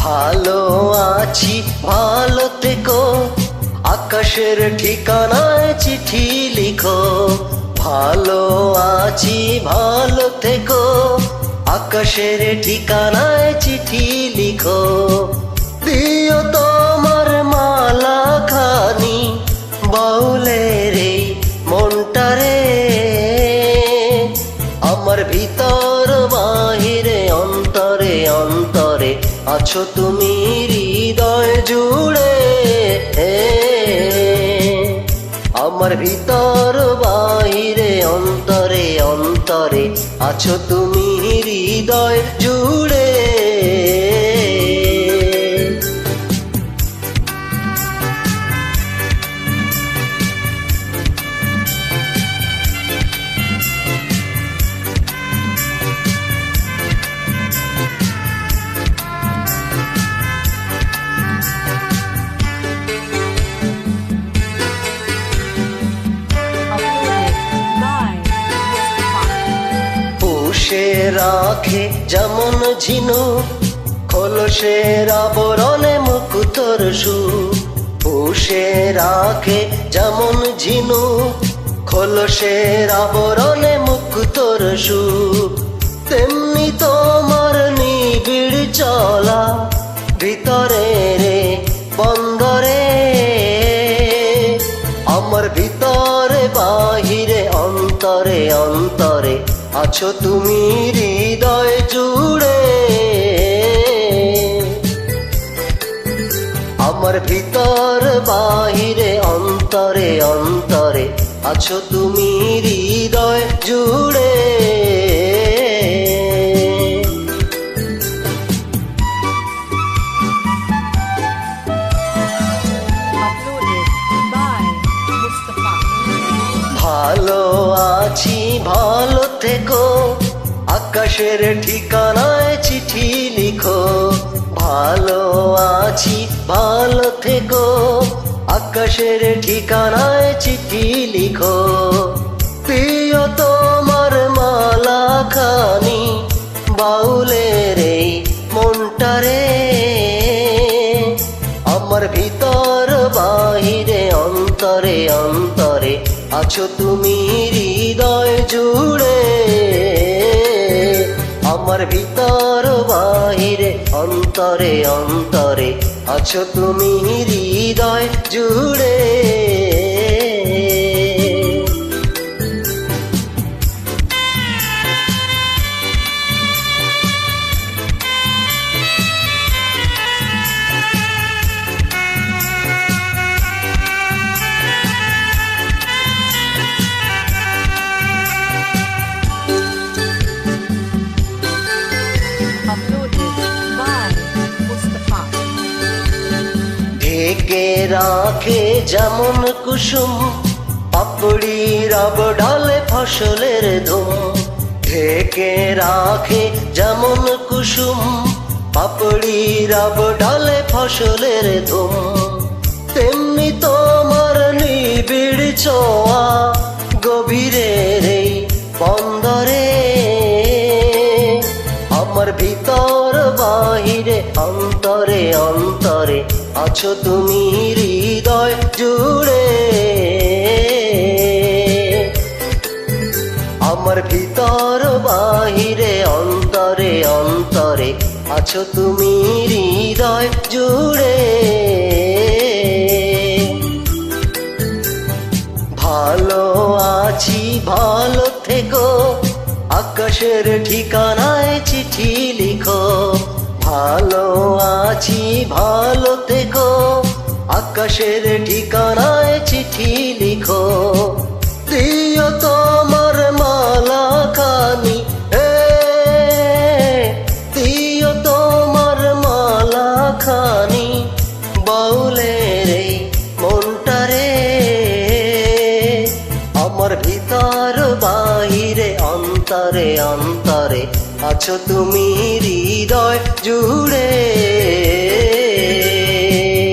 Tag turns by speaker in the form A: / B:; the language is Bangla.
A: ভালো আছি ভালো থেকো, আকাশের ঠিকানায় চিঠি লিখো। ভালো আছি ভালো থেকো, আকাশের ঠিকানায় চিঠি লিখো। দিও তোমার মালা খানি বাউলের এই মনটারে, আমার ভিতর বাহিরে অন্তরে অন্তরে আছো তুমি হৃদয় জুড়ে। আমার ভিতর বাহিরে অন্তরে অন্তরে আছো তুমি হৃদয় জুড়ে। পুষে রাখে যেমন ঝিনুক খোলসের আবরণে মুকুতর সুর। পুষে রাখে যেমন ঝিনুক খোলসের আবরণে মুকুতর সুর, তেমনি তোমার নিবিড় চলা ভিতরে রে বন্দরে। আমার ভিতরে বাহিরে অন্তরে অন্তরে আছো তুমি হৃদয় জুড়ে। আমার ভিতর বাহিরে অন্তরে অন্তরে আছো তুমি হৃদয় জুড়ে। ভালো আছি ভালো থেকো, আকাশের ঠিকানায় চিঠি লিখো। ভালো আছি ভালো থেকো, আকাশের ঠিকানায় চিঠি লিখো। প্রিয় তোমার মালা খানি বাউলের এই মনটারে, আমার ভিতর বাহিরে অন্তরে অন্তরে আছো তুমি হৃদয় জুড়ে। আমার ভিতর বাহিরে অন্তরে অন্তরে আছো তুমি হৃদয় জুড়ে। ঢেকে রাখে যেমন কুসুম পাপড়ির আবডালে ফসলের ধুম। ঢেকে রাখে যেমন কুসুম পাপড়ির আবডালে ফসলের ধুম, তেমনি তোমার নিবিড় ছোঁয়া গভীরের এই বন্দরে। আমার ভিতর বাহিরে অন্তরে অন্তরে আছো তুমি হৃদয় জুড়ে। আমার ভিতর বাহিরে অন্তরে অন্তরে আছো তুমি হৃদয় জুড়ে। ভালো আছি ভালো থেকো, আকাশের ঠিকানায় চিঠি লিখো। ভালো আছি ভালো থেকো, আকাশের ঠিকানায় চিঠি লিখো। দিও তোমার মালা খানি দিও তোমার মালা খানি বাউলের এই মনটারে, আমার ভিতর ভিতর বাহিরে অন্তরে অন্তরে আছো তুমি হৃদয় জুড়ে